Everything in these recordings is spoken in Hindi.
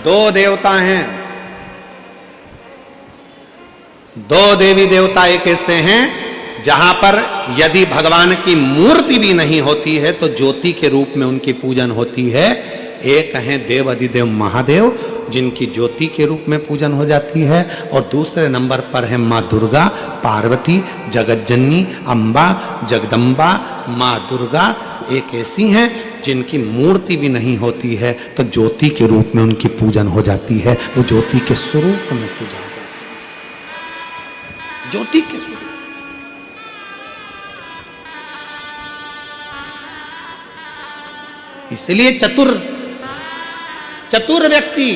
दो देवता हैं, दो देवी देवता एक ऐसे हैं जहां पर यदि भगवान की मूर्ति भी नहीं होती है तो ज्योति के रूप में उनकी पूजन होती है। एक हैं देव अधिदेव महादेव जिनकी ज्योति के रूप में पूजन हो जाती है, और दूसरे नंबर पर है माँ दुर्गा, पार्वती, जगतजननी, अम्बा, जगदम्बा, माँ दुर्गा एक ऐसी हैं जिनकी मूर्ति भी नहीं होती है तो ज्योति के रूप में उनकी पूजन हो जाती है। वो ज्योति के स्वरूप में पूजा हो जाती है, ज्योति के स्वरूप। इसलिए चतुर व्यक्ति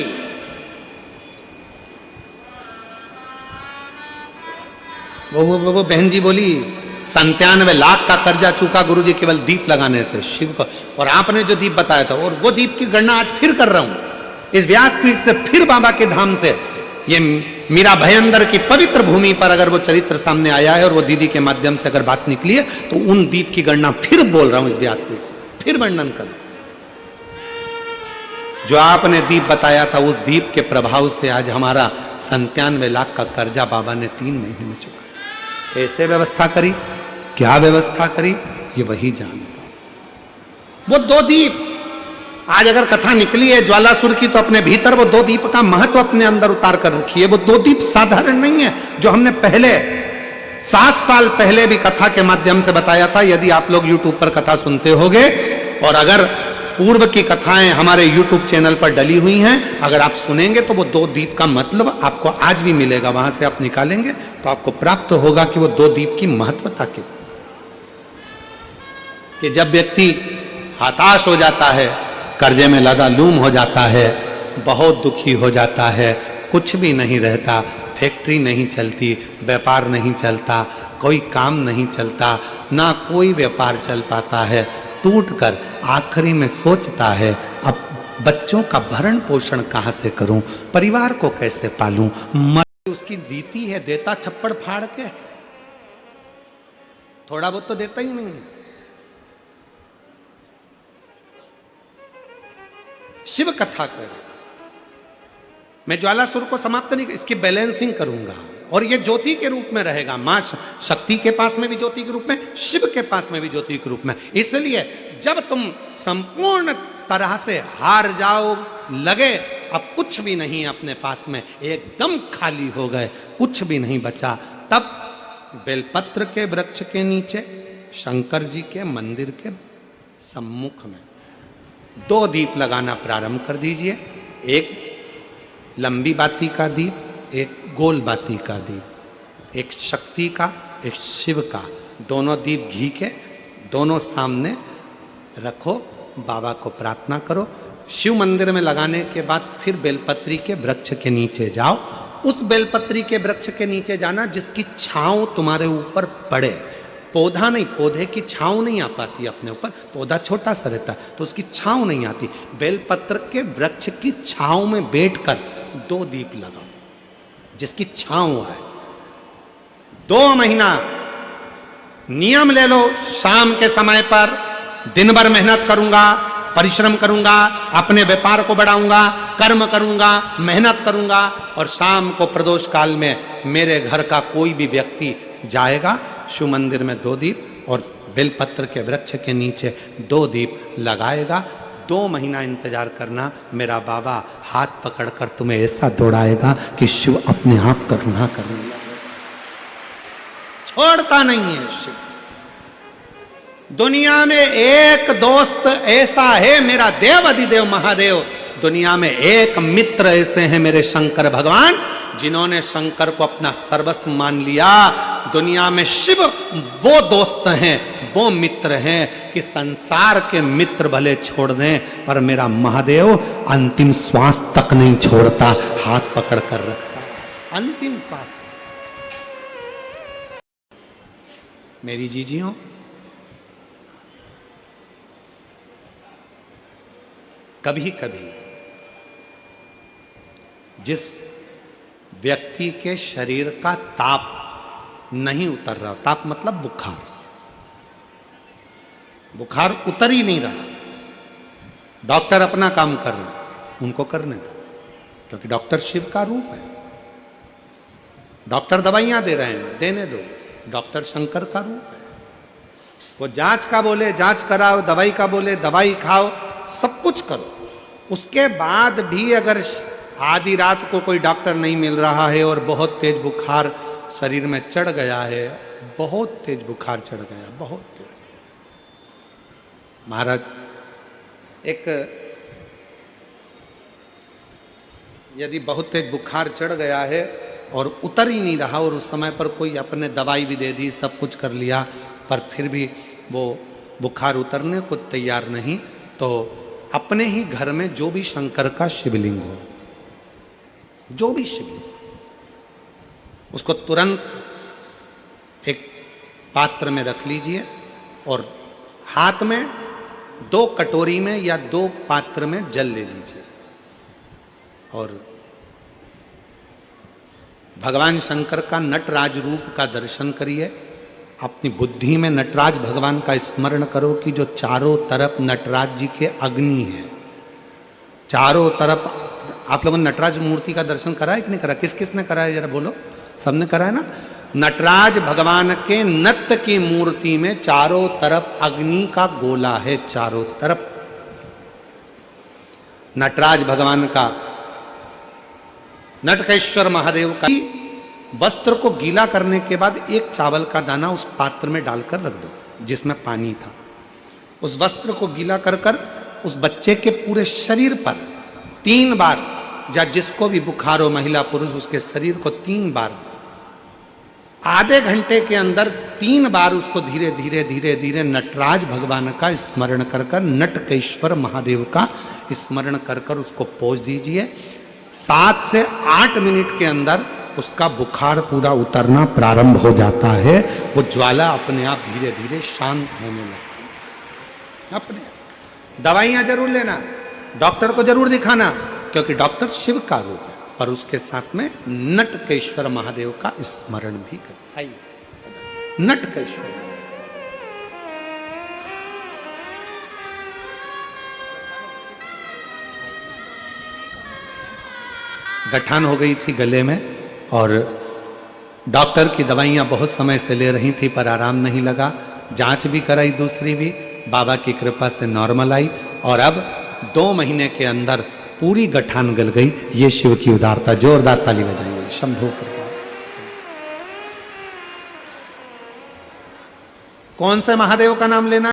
वो बहन जी बोली 97 लाख का कर्जा चूका गुरुजी केवल दीप लगाने से शिव को, और आपने जो दीप बताया था और वो दीप की गणना आज फिर कर रहा हूं इस व्यासपीठ से, फिर बाबा के धाम से। ये मीरा भयंदर की पवित्र भूमि पर अगर वो चरित्र सामने आया है और वो दीदी के माध्यम से अगर बात निकली है तो उन दीप की गणना फिर बोल रहा हूं इस व्यासपीठ से, फिर वर्णन कर। जो आपने दीप बताया था उस दीप के प्रभाव से आज हमारा 97 लाख का कर्जा बाबा ने 3 महीने में चुका। कैसे व्यवस्था करी, क्या व्यवस्था करी, ये वही जानता। वो 2 दीप आज अगर कथा निकली है ज्वालासुर की तो अपने भीतर वो 2 दीप का महत्व अपने अंदर उतार कर रखी है। वो 2 दीप साधारण नहीं है जो हमने पहले 7 साल पहले भी कथा के माध्यम से बताया था। यदि आप लोग YouTube पर कथा सुनते होगे और अगर पूर्व की कथाएं हमारे YouTube चैनल पर डली हुई हैं, अगर आप सुनेंगे तो वो 2 दीप का मतलब आपको आज भी मिलेगा। वहां से आप निकालेंगे तो आपको प्राप्त होगा कि वो 2 दीप की महत्वता कितनी। कि जब व्यक्ति हताश हो जाता है, कर्जे में लदालूम हो जाता है, बहुत दुखी हो जाता है, कुछ भी नहीं रहता, फैक्ट्री नहीं चलती, व्यापार नहीं चलता, कोई काम नहीं चलता, ना कोई व्यापार चल पाता है, टूटकर आखिरी में सोचता है अब बच्चों का भरण पोषण कहां से करूं, परिवार को कैसे पालूं। उसकी रीति है देता छप्पड़ फाड़ के, थोड़ा बहुत तो देता ही नहीं है। शिव कथा कर, मैं ज्वालासुर को समाप्त नहीं, इसकी बैलेंसिंग करूंगा और ये ज्योति के रूप में रहेगा। मां शक्ति के पास में भी ज्योति के रूप में, शिव के पास में भी ज्योति के रूप में। इसलिए जब तुम संपूर्ण तरह से हार जाओ, लगे अब कुछ भी नहीं अपने पास में, एकदम खाली हो गए, कुछ भी नहीं बचा, तब बेलपत्र के वृक्ष के नीचे शंकर जी के मंदिर के सम्मुख में 2 दीप लगाना प्रारंभ कर दीजिए। एक लंबी बाती का दीप, एक गोल बाती का दीप, एक शक्ति का, एक शिव का। दोनों दीप घी के दोनों सामने रखो, बाबा को प्रार्थना करो। शिव मंदिर में लगाने के बाद फिर बेलपत्री के वृक्ष के नीचे जाओ। उस बेलपत्री के वृक्ष के नीचे जाना जिसकी छांव तुम्हारे ऊपर पड़े। पौधा नहीं, पौधे की छांव नहीं आ पाती अपने ऊपर, पौधा छोटा सा रहता तो उसकी छांव नहीं आती। बेलपत्र के वृक्ष की छांव में बैठकर 2 दीप लगाओ जिसकी छांव है। 2 महीना नियम ले लो, शाम के समय पर दिन भर मेहनत करूंगा, परिश्रम करूंगा, अपने व्यापार को बढ़ाऊंगा, कर्म करूंगा, मेहनत करूंगा, और शाम को प्रदोष काल में मेरे घर का कोई भी व्यक्ति जाएगा, शिव मंदिर में 2 दीप और बेलपत्र के वृक्ष के नीचे 2 दीप लगाएगा। 2 महीना इंतजार करना, मेरा बाबा हाथ पकड़कर तुम्हें ऐसा दौड़ाएगा कि शिव अपने आप करुणा करने लगेगा। छोड़ता नहीं है शिव। दुनिया में एक दोस्त ऐसा है मेरा देव अधिदेव महादेव, दुनिया में एक मित्र ऐसे हैं मेरे शंकर भगवान जिन्होंने शंकर को अपना सर्वस्व मान लिया। दुनिया में शिव वो दोस्त हैं, वो मित्र हैं कि संसार के मित्र भले छोड़ दें पर मेरा महादेव अंतिम श्वास तक नहीं छोड़ता, हाथ पकड़ कर रखता है अंतिम श्वास। मेरी जीजियों, कभी कभी जिस व्यक्ति के शरीर का ताप नहीं उतर रहा, ताप मतलब बुखार, बुखार उतर ही नहीं रहा, डॉक्टर अपना काम कर रहे हैं, उनको करने दो। क्योंकि डॉक्टर शिव का रूप है। डॉक्टर दवाइयां दे रहे हैं, देने दो, डॉक्टर शंकर का रूप है। वो जांच का बोले जांच कराओ, दवाई का बोले दवाई खाओ, सब कुछ करो। उसके बाद भी अगर आधी रात को कोई डॉक्टर नहीं मिल रहा है और बहुत तेज बुखार शरीर में चढ़ गया है, बहुत तेज बुखार चढ़ गया, बहुत तेज। महाराज, एक यदि बहुत तेज बुखार चढ़ गया है और उतर ही नहीं रहा और उस समय पर कोई अपने दवाई भी दे दी, सब कुछ कर लिया, पर फिर भी वो बुखार उतरने को तैयार नहीं, तो अपने ही घर में जो भी शंकर का शिवलिंग हो, जो भी शिवलिंग, उसको तुरंत एक पात्र में रख लीजिए और हाथ में 2 कटोरी में या 2 पात्र में जल ले लीजिए और भगवान शंकर का नटराज रूप का दर्शन करिए। अपनी बुद्धि में नटराज भगवान का स्मरण करो कि जो चारों तरफ नटराज जी के अग्नि है, चारों तरफ। आप लोगों ने नटराज मूर्ति का दर्शन करा है कि नहीं करा? किस किस ने करा है जरा बोलो? सबने करा है ना? नटराज भगवान के नत्य की मूर्ति में चारों तरफ अग्नि का गोला है, चारों तरफ। नटराज भगवान का, नटकेश्वर महादेव का वस्त्र को गीला करने के बाद एक चावल का दाना उस पात्र में डालकर रख दो जिसमें पानी था। उस वस्त्र को गीला कर कर उस बच्चे के पूरे शरीर पर 3 बार, या जिसको भी बुखार हो, महिला पुरुष, उसके शरीर को 3 बार, आधे घंटे के अंदर 3 बार उसको धीरे धीरे धीरे धीरे नटराज भगवान का स्मरण कर कर, नटकेश्वर महादेव का स्मरण कर कर उसको पोंछ दीजिए। 7 से 8 मिनट के अंदर उसका बुखार पूरा उतरना प्रारंभ हो जाता है। वो ज्वाला अपने आप धीरे धीरे शांत होने लगती है। अपने दवाइयां जरूर लेना, डॉक्टर को जरूर दिखाना, क्योंकि डॉक्टर शिव का रूप है, पर उसके साथ में नटकेश्वर महादेव का स्मरण भी कर। आइए, नटकेश्वर गठान हो गई थी गले में और डॉक्टर की दवाइयां बहुत समय से ले रही थी पर आराम नहीं लगा। जांच भी कराई, दूसरी भी, बाबा की कृपा से नॉर्मल आई और अब 2 महीने के अंदर पूरी गठान गल गई। ये शिव की उदारता। जोरदार ताली बजाइए। शंभो कृपा। कौन से महादेव का नाम लेना?